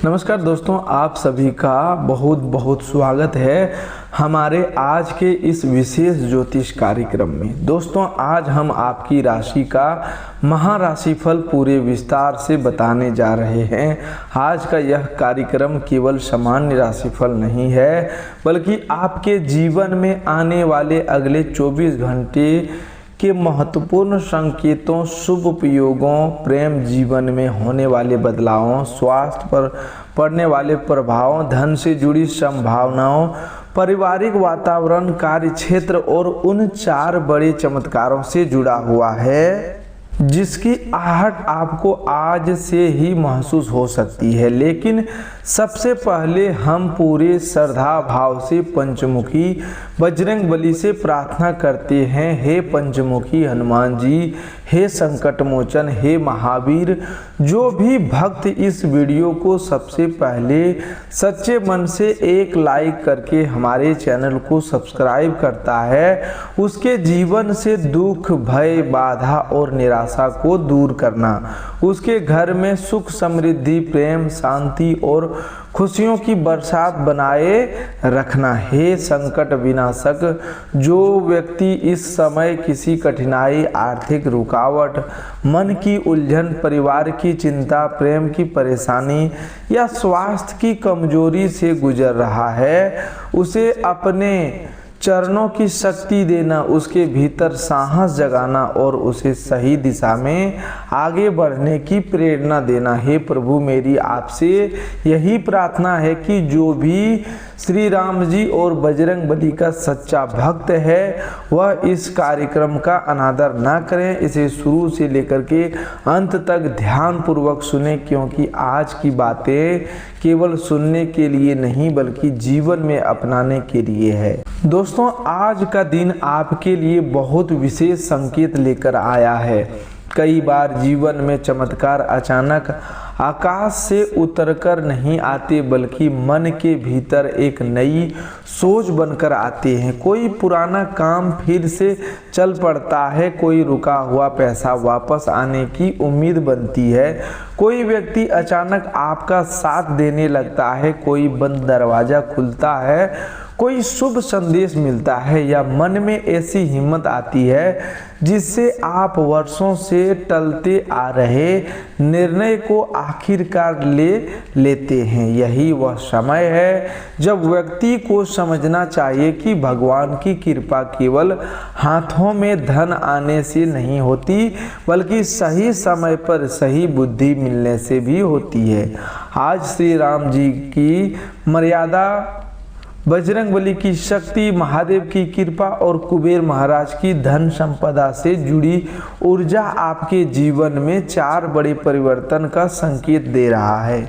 नमस्कार दोस्तों, आप सभी का बहुत बहुत स्वागत है हमारे आज के इस विशेष ज्योतिष कार्यक्रम में। दोस्तों, आज हम आपकी राशि का महाराशिफल पूरे विस्तार से बताने जा रहे हैं। आज का यह कार्यक्रम केवल सामान्य राशिफल नहीं है, बल्कि आपके जीवन में आने वाले अगले 24 घंटे के महत्वपूर्ण संकेतों, शुभ उपयोगों, प्रेम जीवन में होने वाले बदलावों, स्वास्थ्य पर पड़ने वाले प्रभावों, धन से जुड़ी संभावनाओं, पारिवारिक वातावरण, कार्य क्षेत्र और उन 4 बड़े चमत्कारों से जुड़ा हुआ है जिसकी आहट आपको आज से ही महसूस हो सकती है। लेकिन सबसे पहले हम पूरे श्रद्धा भाव से पंचमुखी बजरंगबली से प्रार्थना करते हैं। हे पंचमुखी हनुमान जी, हे संकट मोचन, हे महावीर, जो भी भक्त इस वीडियो को सबसे पहले सच्चे मन से एक लाइक करके हमारे चैनल को सब्सक्राइब करता है, उसके जीवन से दुख, भय, बाधा और निराशा को दूर करना, उसके घर में सुख, समृद्धि, प्रेम, शांति और खुशियों की बरसात बनाए रखना। हे संकट विनाशक, जो व्यक्ति इस समय किसी कठिनाई, आर्थिक रुकावट, मन की उलझन, परिवार की चिंता, प्रेम की परेशानी या स्वास्थ्य की कमजोरी से गुजर रहा है, उसे अपने चरणों की शक्ति देना, उसके भीतर साहस जगाना और उसे सही दिशा में आगे बढ़ने की प्रेरणा देना। हे प्रभु, मेरी आपसे यही प्रार्थना है कि जो भी श्री राम जी और बजरंग बली का सच्चा भक्त है वह इस कार्यक्रम का अनादर ना करें, इसे शुरू से लेकर के अंत तक ध्यान पूर्वक सुने, क्योंकि आज की बातें केवल सुनने के लिए नहीं बल्कि जीवन में अपनाने के लिए है। दोस्तों, आज का दिन आपके लिए बहुत विशेष संकेत लेकर आया है। कई बार जीवन में चमत्कार अचानक आकाश से उतरकर नहीं आते, बल्कि मन के भीतर एक नई सोच बनकर आते हैं। कोई पुराना काम फिर से चल पड़ता है, कोई रुका हुआ पैसा वापस आने की उम्मीद बनती है, कोई व्यक्ति अचानक आपका साथ देने लगता है, कोई बंद दरवाजा खुलता है, कोई शुभ संदेश मिलता है या मन में ऐसी हिम्मत आती है जिससे आप वर्षों से टलते आ रहे निर्णय को आखिरकार ले लेते हैं। यही वह समय है जब व्यक्ति को समझना चाहिए कि भगवान की कृपा केवल हाथों में धन आने से नहीं होती, बल्कि सही समय पर सही बुद्धि मिलने से भी होती है। आज श्री राम जी की मर्यादा, बजरंगबली की शक्ति, महादेव की कृपा और कुबेर महाराज की धन संपदा से जुड़ी ऊर्जा आपके जीवन में 4 बड़े परिवर्तन का संकेत दे रहा है।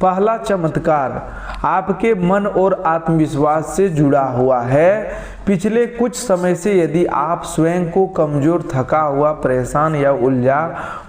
पहला चमत्कार आपके मन और आत्मविश्वास से जुड़ा हुआ है। पिछले कुछ समय से यदि आप स्वयं को कमजोर, थका हुआ, परेशान या उलझा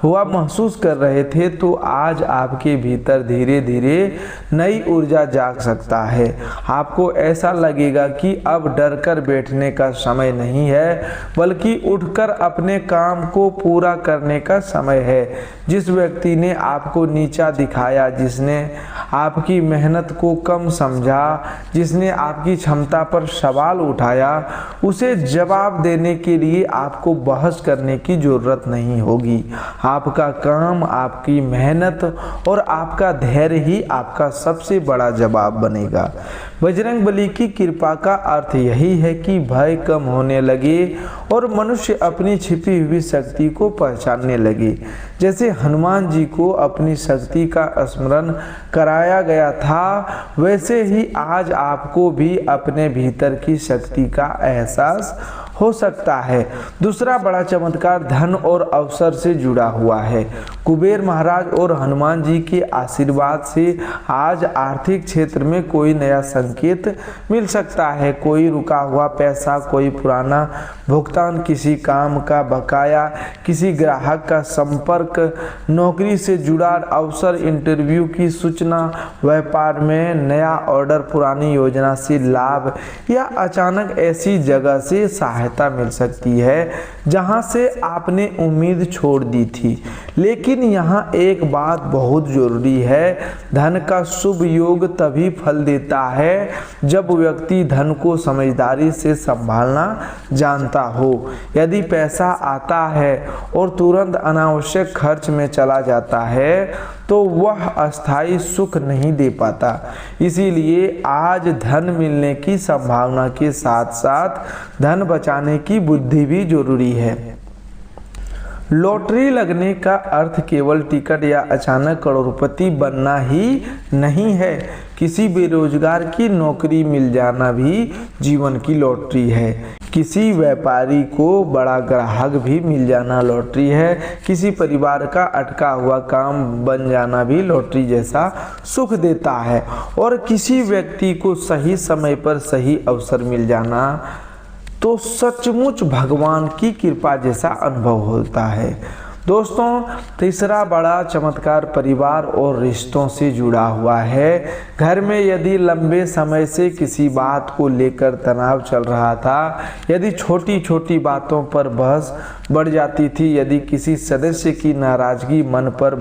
हुआ महसूस कर रहे थे, तो आज आपके भीतर धीरे धीरे नई ऊर्जा जाग सकता है। आपको ऐसा लगेगा कि अब डर कर बैठने का समय नहीं है, बल्कि उठकर अपने काम को पूरा करने का समय है। जिस व्यक्ति ने आपको नीचा दिखाया, जिसने आपकी मेहनत को कम समझा, जिसने आपकी क्षमता पर सवाल उठाया, उसे जवाब देने के लिए आपको बहस करने की जरूरत नहीं होगी। आपका काम, आपकी मेहनत और आपका धैर्य ही आपका सबसे बड़ा जवाब बनेगा। बजरंगबली की कृपा का अर्थ यही है कि भय कम होने लगे और मनुष्य अपनी छिपी हुई शक्ति को पहचानने लगे। जैसे हनुमान जी को अपनी शक्ति का स्मरण कराया गया था, वैसे ही आज आपको भी अपने भीतर की शक्ति का एहसास हो सकता है। दूसरा बड़ा चमत्कार धन और अवसर से जुड़ा हुआ है। कुबेर महाराज और हनुमान जी के आशीर्वाद से आज आर्थिक क्षेत्र में कोई नया संकेत मिल सकता है। कोई रुका हुआ पैसा, कोई पुराना भुगतान, किसी काम का बकाया, किसी ग्राहक का संपर्क, नौकरी से जुड़ा अवसर, इंटरव्यू की सूचना, व्यापार में नया ऑर्डर, पुरानी योजना से लाभ या अचानक ऐसी जगह से सहायता सहायता मिल सकती है जहां से आपने उम्मीद छोड़ दी थी। लेकिन यहाँ एक बात बहुत जरूरी है, धन का शुभ योग तभी फल देता है जब व्यक्ति धन को समझदारी से संभालना जानता हो। यदि पैसा आता है और तुरंत अनावश्यक खर्च में चला जाता है तो वह अस्थायी सुख नहीं दे पाता। इसीलिए आज धन मिलने की संभावना के साथ साथ धन बचाने की बुद्धि भी जरूरी है। लॉटरी लगने का अर्थ केवल टिकट या अचानक करोड़पति बनना ही नहीं है। किसी बेरोजगार की नौकरी मिल जाना भी जीवन की लॉटरी है। किसी व्यापारी को बड़ा ग्राहक भी मिल जाना लॉटरी है। किसी परिवार का अटका हुआ काम बन जाना भी लॉटरी जैसा सुख देता है। और किसी व्यक्ति को सही समय पर सही अवसर मिल जाना तो सचमुच भगवान की कृपा जैसा अनुभव होता है। दोस्तों, तीसरा बड़ा चमत्कार परिवार और रिश्तों से जुड़ा हुआ है। घर में यदि लंबे समय से किसी बात को लेकर तनाव चल रहा था, यदि छोटी छोटी बातों पर बहस बढ़ जाती थी, यदि किसी सदस्य की नाराजगी मन पर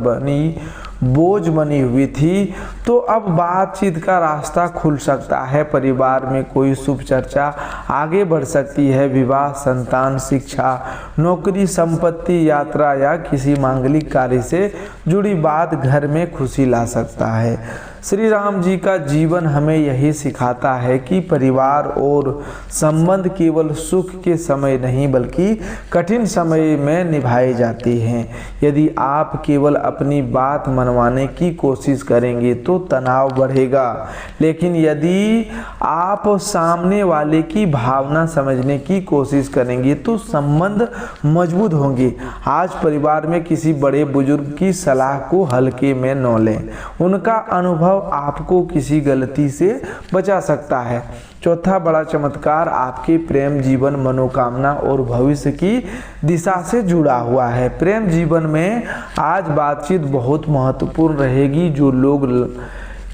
बोझ बनी हुई थी, तो अब बातचीत का रास्ता खुल सकता है। परिवार में कोई शुभ चर्चा आगे बढ़ सकती है। विवाह, संतान, शिक्षा, नौकरी, संपत्ति, यात्रा या किसी मांगलिक कार्य से जुड़ी बात घर में खुशी ला सकता है। श्री राम जी का जीवन हमें यही सिखाता है कि परिवार और संबंध केवल सुख के समय नहीं बल्कि कठिन समय में निभाए जाते हैं। यदि आप केवल अपनी बात मनवाने की कोशिश करेंगे तो तनाव बढ़ेगा, लेकिन यदि आप सामने वाले की भावना समझने की कोशिश करेंगे तो संबंध मजबूत होंगे। आज परिवार में किसी बड़े बुजुर्ग की सलाह को हल्के में न लें। उनका अनुभव आपको किसी गलती से बचा सकता है। चौथा बड़ा चमत्कार आपके प्रेम जीवन, मनोकामना और भविष्य की दिशा से जुड़ा हुआ है। प्रेम जीवन में आज बातचीत बहुत महत्वपूर्ण रहेगी। जो लोग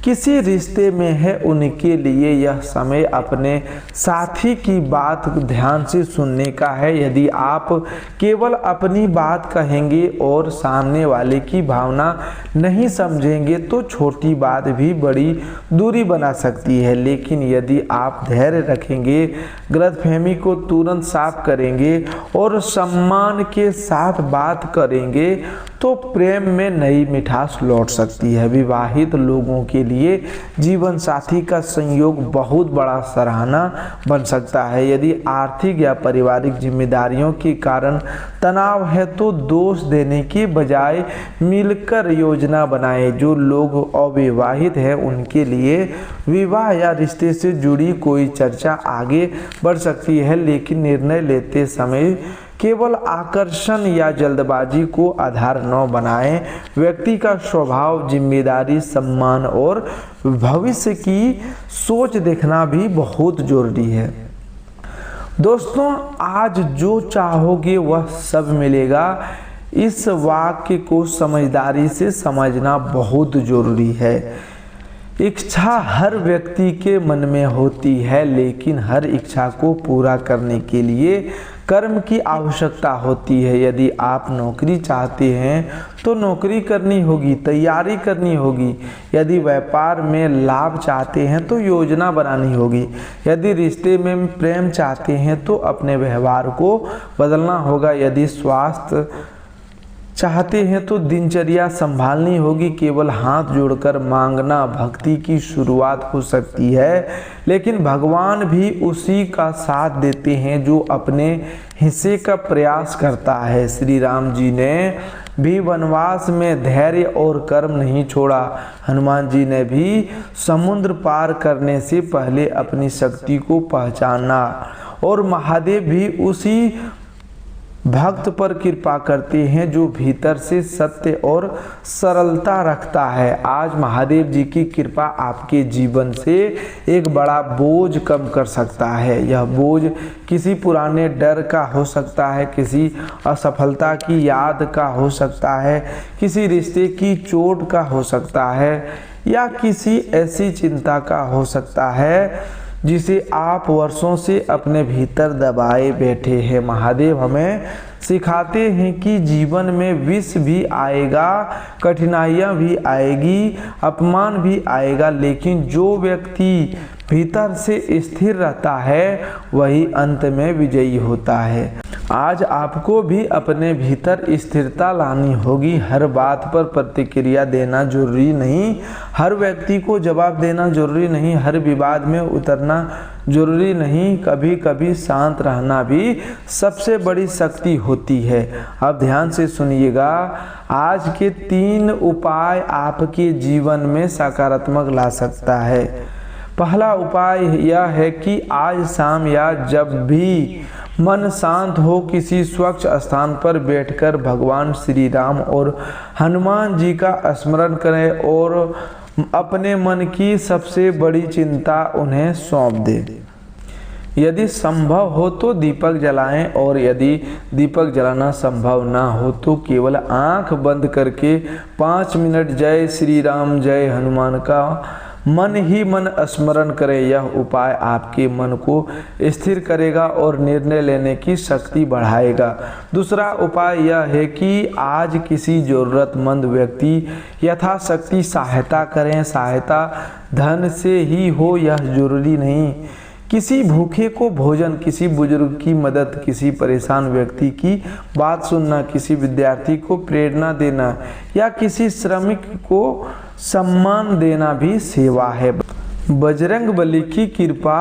किसी रिश्ते में है उनके लिए यह समय अपने साथी की बात ध्यान से सुनने का है। यदि आप केवल अपनी बात कहेंगे और सामने वाले की भावना नहीं समझेंगे तो छोटी बात भी बड़ी दूरी बना सकती है। लेकिन यदि आप धैर्य रखेंगे, गलतफहमी को तुरंत साफ करेंगे और सम्मान के साथ बात करेंगे तो प्रेम में नई मिठास लौट सकती है। विवाहित लोगों के लिए जीवन साथी का संयोग बहुत बड़ा सराहना बन सकता है। यदि आर्थिक या पारिवारिक जिम्मेदारियों के कारण तनाव है तो दोष देने के बजाय मिलकर योजना बनाएं। जो लोग अविवाहित हैं उनके लिए विवाह या रिश्ते से जुड़ी कोई चर्चा आगे बढ़ सकती है, लेकिन निर्णय लेते समय केवल आकर्षण या जल्दबाजी को आधार न बनाएं। व्यक्ति का स्वभाव, जिम्मेदारी, सम्मान और भविष्य की सोच देखना भी बहुत जरूरी है। दोस्तों, आज जो चाहोगे वह सब मिलेगा। इस वाक्य को समझदारी से समझना बहुत जरूरी है। इच्छा हर व्यक्ति के मन में होती है, लेकिन हर इच्छा को पूरा करने के लिए कर्म की आवश्यकता होती है। यदि आप नौकरी चाहते हैं तो नौकरी करनी होगी, तैयारी करनी होगी। यदि व्यापार में लाभ चाहते हैं तो योजना बनानी होगी। यदि रिश्ते में प्रेम चाहते हैं तो अपने व्यवहार को बदलना होगा। यदि स्वास्थ्य चाहते हैं तो दिनचर्या संभालनी होगी। केवल हाथ जोड़कर मांगना भक्ति की शुरुआत हो सकती है, लेकिन भगवान भी उसी का साथ देते हैं जो अपने हिस्से का प्रयास करता है। श्री राम जी ने भी वनवास में धैर्य और कर्म नहीं छोड़ा। हनुमान जी ने भी समुद्र पार करने से पहले अपनी शक्ति को पहचाना, और महादेव भी उसी भक्त पर कृपा करते हैं जो भीतर से सत्य और सरलता रखता है। आज महादेव जी की कृपा आपके जीवन से एक बड़ा बोझ कम कर सकता है। यह बोझ किसी पुराने डर का हो सकता है, किसी असफलता की याद का हो सकता है, किसी रिश्ते की चोट का हो सकता है, या किसी ऐसी चिंता का हो सकता है जिसे आप वर्षों से अपने भीतर दबाए बैठे हैं। महादेव हमें सिखाते हैं कि जीवन में विष भी आएगा, कठिनाइयाँ भी आएगी, अपमान भी आएगा, लेकिन जो व्यक्ति भीतर से स्थिर रहता है वही अंत में विजयी होता है। आज आपको भी अपने भीतर स्थिरता लानी होगी। हर बात पर प्रतिक्रिया देना जरूरी नहीं, हर व्यक्ति को जवाब देना जरूरी नहीं, हर विवाद में उतरना जरूरी नहीं। कभी कभी शांत रहना भी सबसे बड़ी शक्ति होती है। अब ध्यान से सुनिएगा, आज के 3 उपाय आपके जीवन में सकारात्मक ला सकता है। पहला उपाय यह है कि आज शाम या जब भी मन शांत हो, किसी स्वच्छ स्थान पर बैठकर भगवान श्री राम और हनुमान जी का स्मरण करें और अपने मन की सबसे बड़ी चिंता उन्हें सौंप दें। यदि संभव हो तो दीपक जलाएं, और यदि दीपक जलाना संभव ना हो तो केवल आंख बंद करके 5 मिनट जय श्री राम जय हनुमान का मन ही मन स्मरण करें। यह उपाय आपके मन को स्थिर करेगा और निर्णय लेने की शक्ति बढ़ाएगा। दूसरा उपाय यह है कि आज किसी जरूरतमंद व्यक्ति यथाशक्ति सहायता करें। सहायता धन से ही हो यह जरूरी नहीं। किसी भूखे को भोजन, किसी बुजुर्ग की मदद, किसी परेशान व्यक्ति की बात सुनना, किसी विद्यार्थी को प्रेरणा देना या किसी श्रमिक को सम्मान देना भी सेवा है। बजरंग बली की कृपा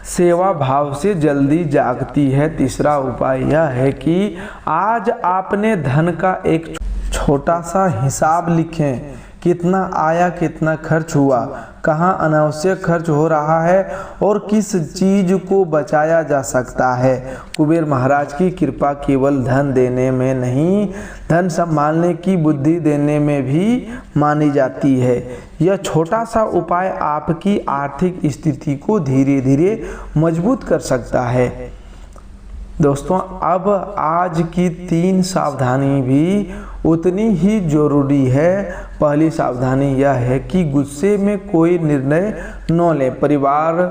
सेवा भाव से जल्दी जागती है। तीसरा उपाय यह है कि आज आपने धन का एक छोटा सा हिसाब लिखें। कितना आया, कितना खर्च हुआ, कहाँ अनावश्यक खर्च हो रहा है और किस चीज को बचाया जा सकता है। कुबेर महाराज की कृपा केवल धन देने में नहीं, धन संभालने की बुद्धि देने में भी मानी जाती है। यह छोटा सा उपाय आपकी आर्थिक स्थिति को धीरे धीरे मजबूत कर सकता है। दोस्तों, अब आज की 3 सावधानी भी उतनी ही जरूरी है। पहली सावधानी यह है कि गुस्से में कोई निर्णय न लें। परिवार,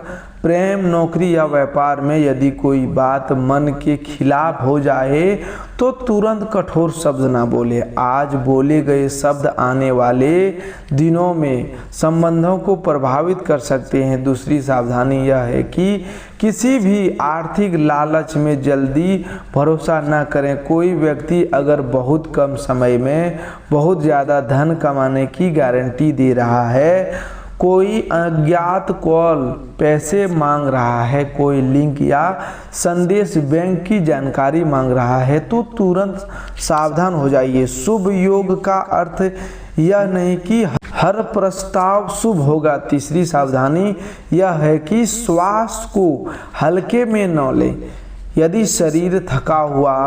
प्रेम, नौकरी या व्यापार में यदि कोई बात मन के खिलाफ हो जाए तो तुरंत कठोर शब्द ना बोले। आज बोले गए शब्द आने वाले दिनों में संबंधों को प्रभावित कर सकते हैं। दूसरी सावधानी यह है कि किसी भी आर्थिक लालच में जल्दी भरोसा न करें। कोई व्यक्ति अगर बहुत कम समय में बहुत ज़्यादा धन कमाने की गारंटी दे रहा है, कोई अज्ञात कॉल पैसे मांग रहा है, कोई लिंक या संदेश बैंक की जानकारी मांग रहा है, तो तुरंत सावधान हो जाइए। शुभ योग का अर्थ यह नहीं कि हर प्रस्ताव शुभ होगा। तीसरी सावधानी यह है कि स्वास्थ्य को हल्के में न लें। यदि शरीर थका हुआ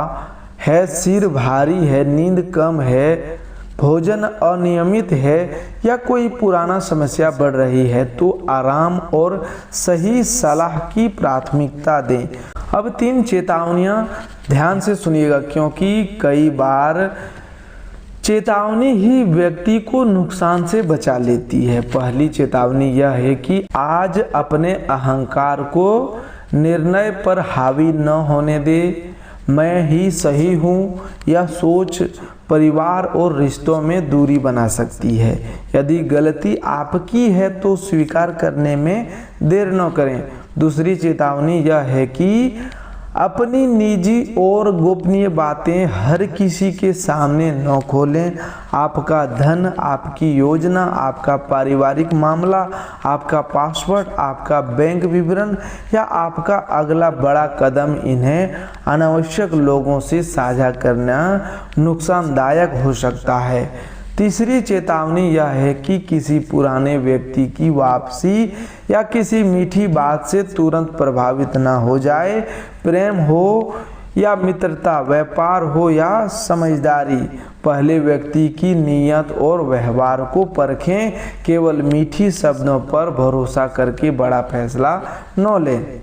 है, सिर भारी है, नींद कम है, भोजन अनियमित है या कोई पुराना समस्या बढ़ रही है तो आराम और सही सलाह की प्राथमिकता दें। अब 3 चेतावनियां ध्यान से सुनिएगा, क्योंकि कई बार चेतावनी ही व्यक्ति को नुकसान से बचा लेती है। पहली चेतावनी यह है कि आज अपने अहंकार को निर्णय पर हावी न होने दे। मैं ही सही हूँ यह सोच परिवार और रिश्तों में दूरी बना सकती है। यदि गलती आपकी है तो स्वीकार करने में देर न करें। दूसरी चेतावनी यह है कि अपनी निजी और गोपनीय बातें हर किसी के सामने न खोलें। आपका धन, आपकी योजना, आपका पारिवारिक मामला, आपका पासवर्ड, आपका बैंक विवरण या आपका अगला बड़ा कदम, इन्हें अनावश्यक लोगों से साझा करना नुकसानदायक हो सकता है। तीसरी चेतावनी यह है कि किसी पुराने व्यक्ति की वापसी या किसी मीठी बात से तुरंत प्रभावित ना हो जाए। प्रेम हो या मित्रता, व्यापार हो या समझदारी, पहले व्यक्ति की नीयत और व्यवहार को परखें। केवल मीठी शब्दों पर भरोसा करके बड़ा फैसला न लें।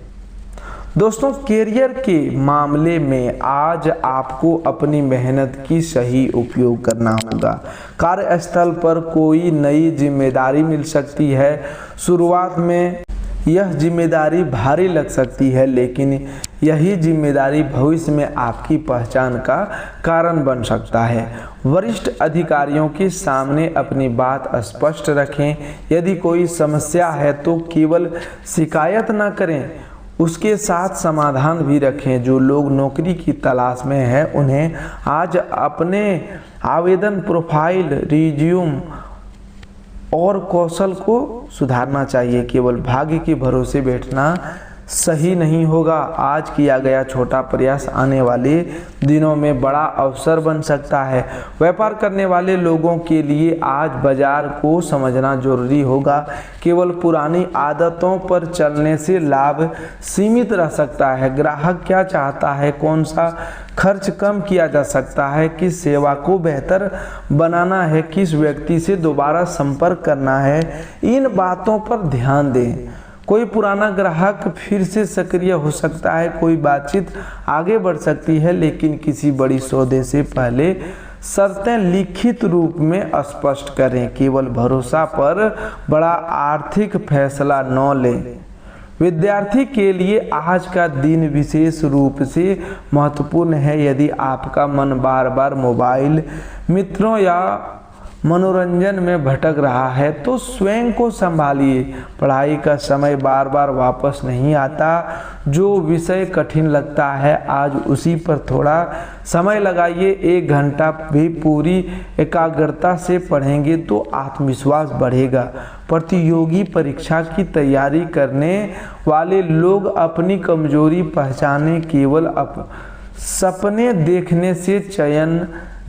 दोस्तों, करियर के मामले में आज आपको अपनी मेहनत की सही उपयोग करना होगा। कार्यस्थल पर कोई नई जिम्मेदारी मिल सकती है। शुरुआत में यह जिम्मेदारी भारी लग सकती है, लेकिन यही जिम्मेदारी भविष्य में आपकी पहचान का कारण बन सकता है। वरिष्ठ अधिकारियों के सामने अपनी बात स्पष्ट रखें। यदि कोई समस्या है तो केवल शिकायत न करें, उसके साथ समाधान भी रखें। जो लोग नौकरी की तलाश में हैं उन्हें आज अपने आवेदन प्रोफाइल, रिज्यूम और कौशल को सुधारना चाहिए। केवल भाग्य के भरोसे बैठना सही नहीं होगा। आज किया गया छोटा प्रयास आने वाले दिनों में बड़ा अवसर बन सकता है। व्यापार करने वाले लोगों के लिए आज बाजार को समझना जरूरी होगा। केवल पुरानी आदतों पर चलने से लाभ सीमित रह सकता है। ग्राहक क्या चाहता है, कौन सा खर्च कम किया जा सकता है, किस सेवा को बेहतर बनाना है, किस व्यक्ति से दोबारा संपर्क करना है, इन बातों पर ध्यान दें। कोई पुराना ग्राहक फिर से सक्रिय हो सकता है, कोई बातचीत आगे बढ़ सकती है, लेकिन किसी बड़ी सौदे से पहले शर्तें लिखित रूप में स्पष्ट करें। केवल भरोसा पर बड़ा आर्थिक फैसला न लें। विद्यार्थी के लिए आज का दिन विशेष रूप से महत्वपूर्ण है। यदि आपका मन बार बार मोबाइल, मित्रों या मनोरंजन में भटक रहा है तो स्वयं को संभालिए। पढ़ाई का समय बार बार वापस नहीं आता। जो विषय कठिन लगता है आज उसी पर थोड़ा समय लगाइए। 1 घंटा भी पूरी एकाग्रता से पढ़ेंगे तो आत्मविश्वास बढ़ेगा। प्रतियोगी परीक्षा की तैयारी करने वाले लोग अपनी कमजोरी पहचाने। केवल सपने देखने से चयन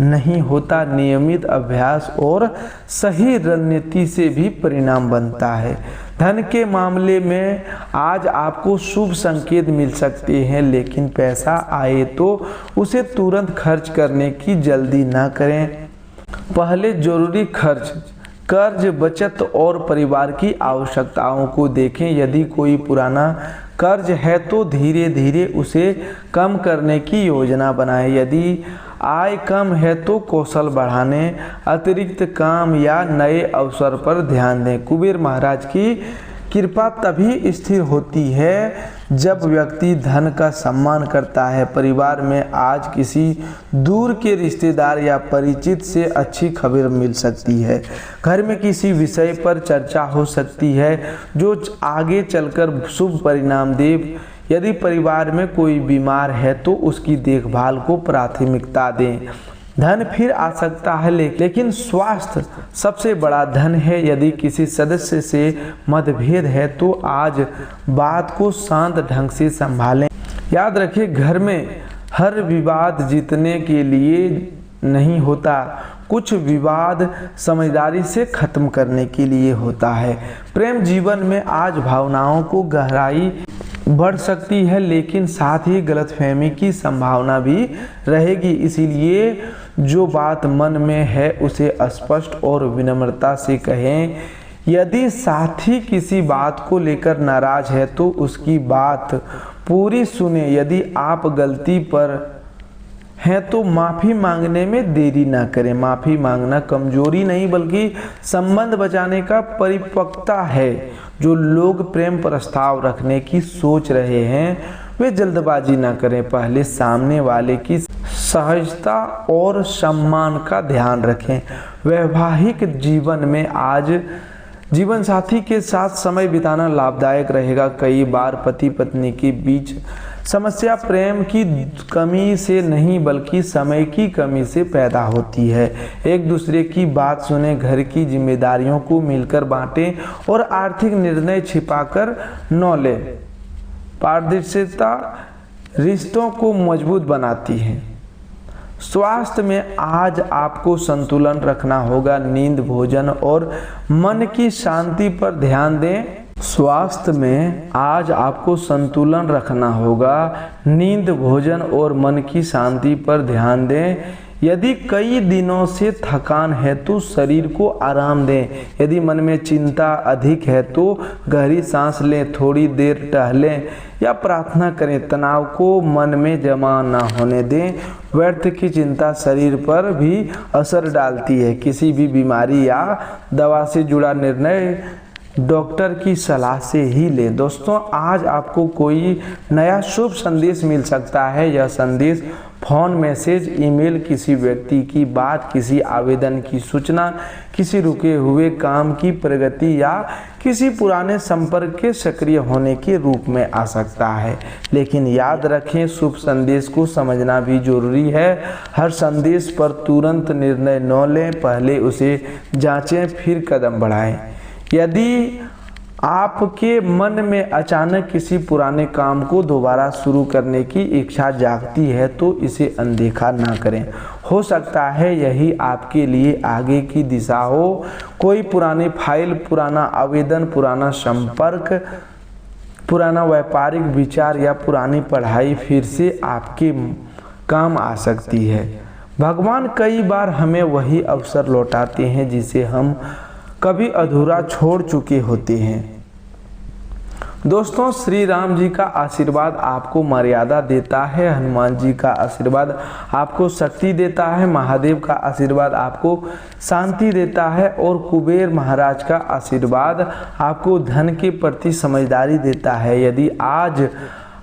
नहीं होता, नियमित अभ्यास और सही रणनीति से भी परिणाम बनता है। धन के मामले में आज आपको शुभ संकेत मिल सकते हैं, लेकिन पैसा आए तो उसे तुरंत खर्च करने की जल्दी ना करें। पहले जरूरी खर्च, कर्ज, बचत और परिवार की आवश्यकताओं को देखें। यदि कोई पुराना कर्ज है तो धीरे धीरे उसे कम करने की योजना बनाएं। यदि आय कम है तो कौशल बढ़ाने, अतिरिक्त काम या नए अवसर पर ध्यान दें। कुबेर महाराज की कृपा तभी स्थिर होती है जब व्यक्ति धन का सम्मान करता है। परिवार में आज किसी दूर के रिश्तेदार या परिचित से अच्छी खबर मिल सकती है। घर में किसी विषय पर चर्चा हो सकती है जो आगे चलकर शुभ परिणाम दे। यदि परिवार में कोई बीमार है तो उसकी देखभाल को प्राथमिकता दें। धन फिर आ सकता है, लेकिन स्वास्थ्य सबसे बड़ा धन है। यदि किसी सदस्य से मतभेद है तो आज बात को शांत ढंग से संभालें। याद रखिए, घर में हर विवाद जीतने के लिए नहीं होता, कुछ विवाद समझदारी से खत्म करने के लिए होता है। प्रेम जीवन में आज भावनाओं को गहराई बढ़ सकती है, लेकिन साथ ही गलतफहमी की संभावना भी रहेगी। इसीलिए जो बात मन में है उसे स्पष्ट और विनम्रता से कहें। यदि साथी किसी बात को लेकर नाराज है तो उसकी बात पूरी सुने। यदि आप गलती पर हैं तो माफ़ी मांगने में देरी ना करें। माफ़ी मांगना कमजोरी नहीं बल्कि संबंध बचाने का परिपक्वता है। जो लोग प्रेम प्रस्ताव रखने की सोच रहे हैं वे जल्दबाजी ना करें। पहले सामने वाले की सहजता और सम्मान का ध्यान रखें। वैवाहिक जीवन में आज जीवन साथी के साथ समय बिताना लाभदायक रहेगा। कई बार पति पत्नी के बीच समस्या प्रेम की कमी से नहीं बल्कि समय की कमी से पैदा होती है। एक दूसरे की बात सुने, घर की जिम्मेदारियों को मिलकर बांटें और आर्थिक निर्णय छिपाकर न लें। पारदर्शिता रिश्तों को मजबूत बनाती है। स्वास्थ्य में आज आपको संतुलन रखना होगा। नींद, भोजन और मन की शांति पर ध्यान दें। स्वास्थ्य में आज आपको संतुलन रखना होगा। नींद, भोजन और मन की शांति पर ध्यान दें। यदि कई दिनों से थकान है तो शरीर को आराम दें। यदि मन में चिंता अधिक है तो गहरी सांस लें, थोड़ी देर टहलें या प्रार्थना करें। तनाव को मन में जमा न होने दें। व्यर्थ की चिंता शरीर पर भी असर डालती है। किसी भी बीमारी या दवा से जुड़ा निर्णय डॉक्टर की सलाह से ही लें। दोस्तों, आज आपको कोई नया शुभ संदेश मिल सकता है। यह संदेश फ़ोन, मैसेज, ईमेल, किसी व्यक्ति की बात, किसी आवेदन की सूचना, किसी रुके हुए काम की प्रगति या किसी पुराने संपर्क के सक्रिय होने के रूप में आ सकता है। लेकिन याद रखें, शुभ संदेश को समझना भी जरूरी है। हर संदेश पर तुरंत निर्णय न लें, पहले उसे जांचें फिर कदम बढ़ाएं। यदि आपके मन में अचानक किसी पुराने काम को दोबारा शुरू करने की इच्छा जागती है तो इसे अनदेखा ना करें। हो सकता है यही आपके लिए आगे की दिशा हो। कोई पुरानी फाइल, पुराना आवेदन, पुराना संपर्क, पुराना व्यापारिक विचार या पुरानी पढ़ाई फिर से आपके काम आ सकती है। भगवान कई बार हमें वही अवसर लौटाते हैं जिसे हम कभी अधूरा छोड़ चुके होते हैं। दोस्तों, श्री राम जी का आशीर्वाद आपको मर्यादा देता है, हनुमान जी का आशीर्वाद आपको शक्ति देता है, महादेव का आशीर्वाद आपको शांति देता है और कुबेर महाराज का आशीर्वाद आपको धन के प्रति समझदारी देता है। यदि आज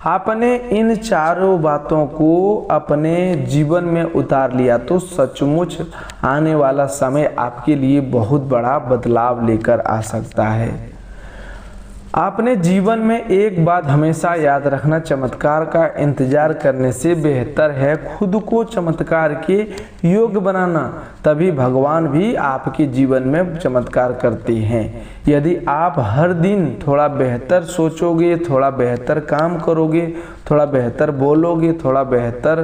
आपने इन चारों बातों को अपने जीवन में उतार लिया तो सचमुच आने वाला समय आपके लिए बहुत बड़ा बदलाव लेकर आ सकता है। आपने जीवन में एक बात हमेशा याद रखना, चमत्कार का इंतजार करने से बेहतर है खुद को चमत्कार के योग्य बनाना। तभी भगवान भी आपके जीवन में चमत्कार करते हैं। यदि आप हर दिन थोड़ा बेहतर सोचोगे, थोड़ा बेहतर काम करोगे, थोड़ा बेहतर बोलोगे, थोड़ा बेहतर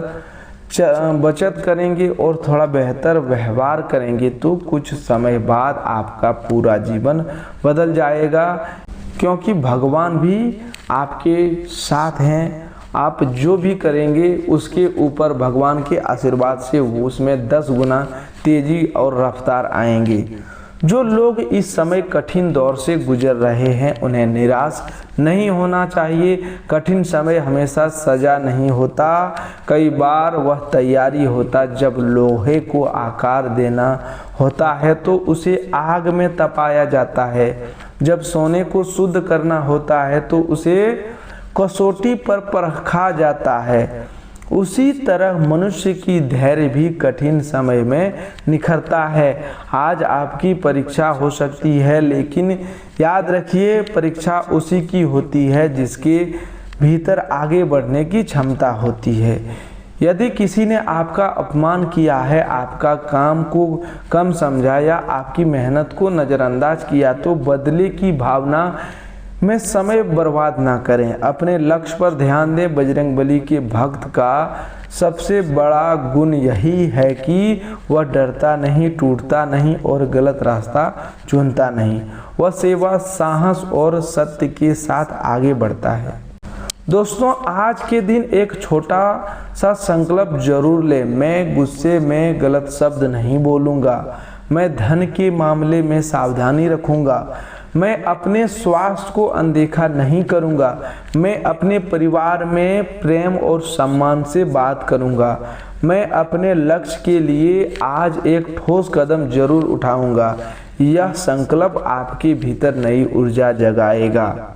बचत करेंगे और थोड़ा बेहतर व्यवहार करेंगे तो कुछ समय बाद आपका पूरा जीवन बदल जाएगा, क्योंकि भगवान भी आपके साथ हैं। आप जो भी करेंगे उसके ऊपर भगवान के आशीर्वाद से उसमें 10 गुना तेजी और रफ्तार आएंगे। जो लोग इस समय कठिन दौर से गुजर रहे हैं उन्हें निराश नहीं होना चाहिए। कठिन समय हमेशा सजा नहीं होता, कई बार वह तैयारी होता। जब लोहे को आकार देना होता है तो उसे आग में तपाया जाता है। जब सोने को शुद्ध करना होता है तो उसे कसौटी पर परखा जाता है। उसी तरह मनुष्य की धैर्य भी कठिन समय में निखरता है। आज आपकी परीक्षा हो सकती है, लेकिन याद रखिए परीक्षा उसी की होती है जिसके भीतर आगे बढ़ने की क्षमता होती है। यदि किसी ने आपका अपमान किया है, आपका काम को कम समझा या आपकी मेहनत को नज़रअंदाज किया तो बदले की भावना में समय बर्बाद ना करें। अपने लक्ष्य पर ध्यान दें। बजरंगबली के भक्त का सबसे बड़ा गुण यही है कि वह डरता नहीं, टूटता नहीं और गलत रास्ता चुनता नहीं। वह सेवा, साहस और सत्य के साथ आगे बढ़ता है। दोस्तों, आज के दिन एक छोटा सा संकल्प जरूर लें। मैं गुस्से में गलत शब्द नहीं बोलूँगा। मैं धन के मामले में सावधानी रखूँगा। मैं अपने स्वास्थ्य को अनदेखा नहीं करूँगा। मैं अपने परिवार में प्रेम और सम्मान से बात करूँगा। मैं अपने लक्ष्य के लिए आज एक ठोस कदम जरूर उठाऊँगा। यह संकल्प आपके भीतर नई ऊर्जा जगाएगा।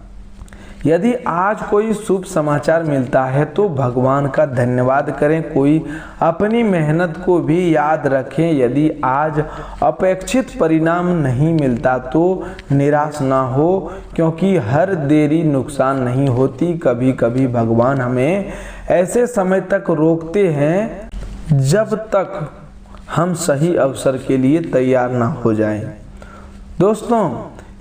यदि आज कोई शुभ समाचार मिलता है तो भगवान का धन्यवाद करें। कोई अपनी मेहनत को भी याद रखें। यदि आज अपेक्षित परिणाम नहीं मिलता तो निराश ना हो, क्योंकि हर देरी नुकसान नहीं होती। कभी कभी भगवान हमें ऐसे समय तक रोकते हैं जब तक हम सही अवसर के लिए तैयार ना हो जाएं। दोस्तों,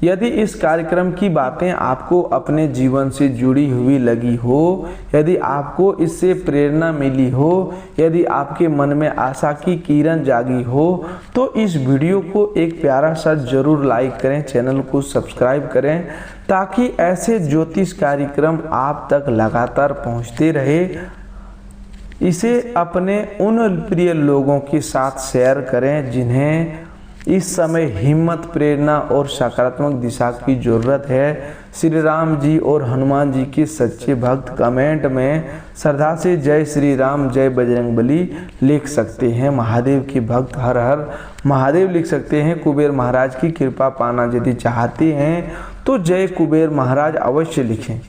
यदि इस कार्यक्रम की बातें आपको अपने जीवन से जुड़ी हुई लगी हो, यदि आपको इससे प्रेरणा मिली हो, यदि आपके मन में आशा की किरण जागी हो तो इस वीडियो को एक प्यारा सा जरूर लाइक करें, चैनल को सब्सक्राइब करें ताकि ऐसे ज्योतिष कार्यक्रम आप तक लगातार पहुंचते रहे। इसे अपने उन प्रिय लोगों के साथ शेयर करें जिन्हें इस समय हिम्मत, प्रेरणा और सकारात्मक दिशा की जरूरत है। श्री राम जी और हनुमान जी के सच्चे भक्त कमेंट में श्रद्धा से जय श्री राम, जय बजरंगबली लिख सकते हैं। महादेव के भक्त हर हर महादेव लिख सकते हैं। कुबेर महाराज की कृपा पाना यदि चाहते हैं तो जय कुबेर महाराज अवश्य लिखें।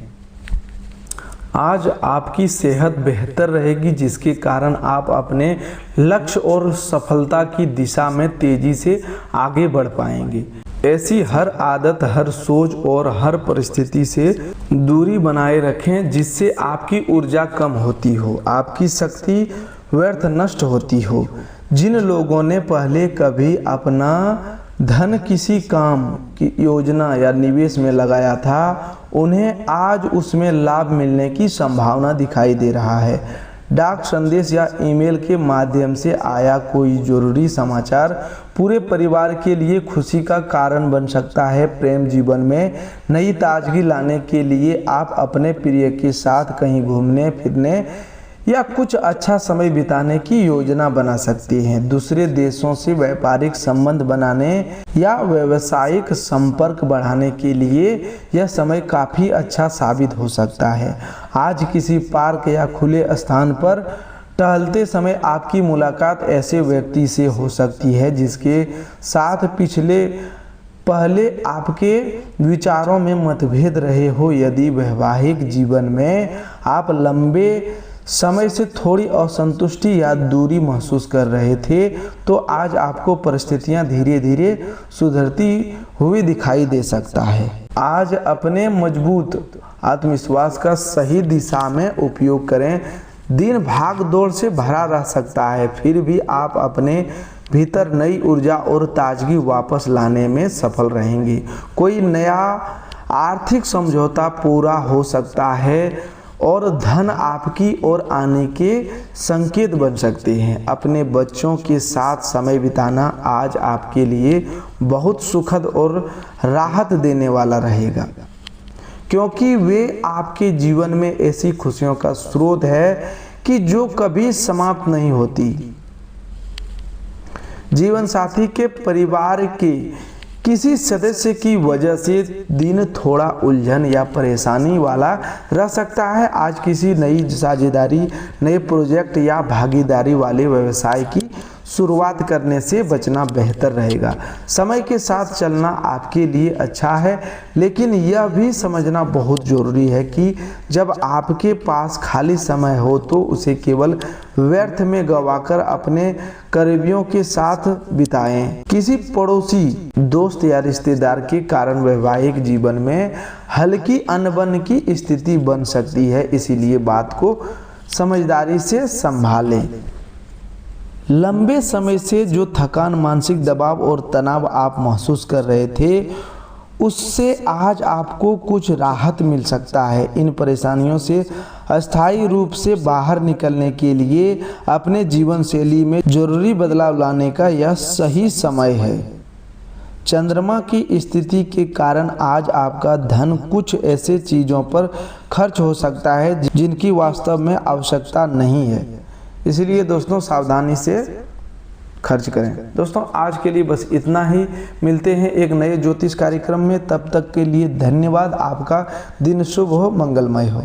आज आपकी सेहत बेहतर रहेगी, जिसके कारण आप अपने लक्ष्य और सफलता की दिशा में तेजी से आगे बढ़ पाएंगे। ऐसी हर आदत, हर सोच और हर परिस्थिति से दूरी बनाए रखें जिससे आपकी ऊर्जा कम होती हो, आपकी शक्ति व्यर्थ नष्ट होती हो। जिन लोगों ने पहले कभी अपना धन किसी काम की योजना या निवेश में लगाया था, उन्हें आज उसमें लाभ मिलने की संभावना दिखाई दे रहा है। डाक संदेश या ईमेल के माध्यम से आया कोई जरूरी समाचार पूरे परिवार के लिए खुशी का कारण बन सकता है। प्रेम जीवन में नई ताजगी लाने के लिए आप अपने प्रिय के साथ कहीं घूमने फिरने या कुछ अच्छा समय बिताने की योजना बना सकते हैं। दूसरे देशों से व्यापारिक संबंध बनाने या व्यावसायिक संपर्क बढ़ाने के लिए यह समय काफ़ी अच्छा साबित हो सकता है। आज किसी पार्क या खुले स्थान पर टहलते समय आपकी मुलाकात ऐसे व्यक्ति से हो सकती है जिसके साथ पहले आपके विचारों में मतभेद रहे हो। यदि वैवाहिक जीवन में आप लंबे समय से थोड़ी असंतुष्टि या दूरी महसूस कर रहे थे तो आज आपको परिस्थितियां धीरे धीरे सुधरती हुई दिखाई दे सकता है। आज अपने मजबूत आत्मविश्वास का सही दिशा में उपयोग करें। दिन भाग दौड़ से भरा रह सकता है, फिर भी आप अपने भीतर नई ऊर्जा और ताजगी वापस लाने में सफल रहेंगे। कोई नया आर्थिक समझौता पूरा हो सकता है और धन आपकी ओर आने के संकेत बन सकते हैं। अपने बच्चों के साथ समय बिताना आज आपके लिए बहुत सुखद और राहत देने वाला रहेगा, क्योंकि वे आपके जीवन में ऐसी खुशियों का स्रोत है कि जो कभी समाप्त नहीं होती। जीवन साथी के परिवार के किसी सदस्य की वजह से दिन थोड़ा उलझन या परेशानी वाला रह सकता है। आज किसी नई साझेदारी, नए प्रोजेक्ट या भागीदारी वाले व्यवसाय की शुरुआत करने से बचना बेहतर रहेगा। समय के साथ चलना आपके लिए अच्छा है, लेकिन यह भी समझना बहुत ज़रूरी है कि जब आपके पास खाली समय हो तो उसे केवल व्यर्थ में गंवाकर अपने करीबियों के साथ बिताएं। किसी पड़ोसी, दोस्त या रिश्तेदार के कारण वैवाहिक जीवन में हल्की अनबन की स्थिति बन सकती है, इसीलिए बात को समझदारी से संभालें। लंबे समय से जो थकान, मानसिक दबाव और तनाव आप महसूस कर रहे थे, उससे आज आपको कुछ राहत मिल सकता है। इन परेशानियों से अस्थायी रूप से बाहर निकलने के लिए अपने जीवन शैली में जरूरी बदलाव लाने का यह सही समय है। चंद्रमा की स्थिति के कारण आज आपका धन कुछ ऐसे चीज़ों पर खर्च हो सकता है जिनकी वास्तव में आवश्यकता नहीं है, इसलिए दोस्तों सावधानी से खर्च करें। दोस्तों आज के लिए बस इतना ही। मिलते हैं एक नए ज्योतिष कार्यक्रम में, तब तक के लिए धन्यवाद। आपका दिन शुभ हो, मंगलमय हो।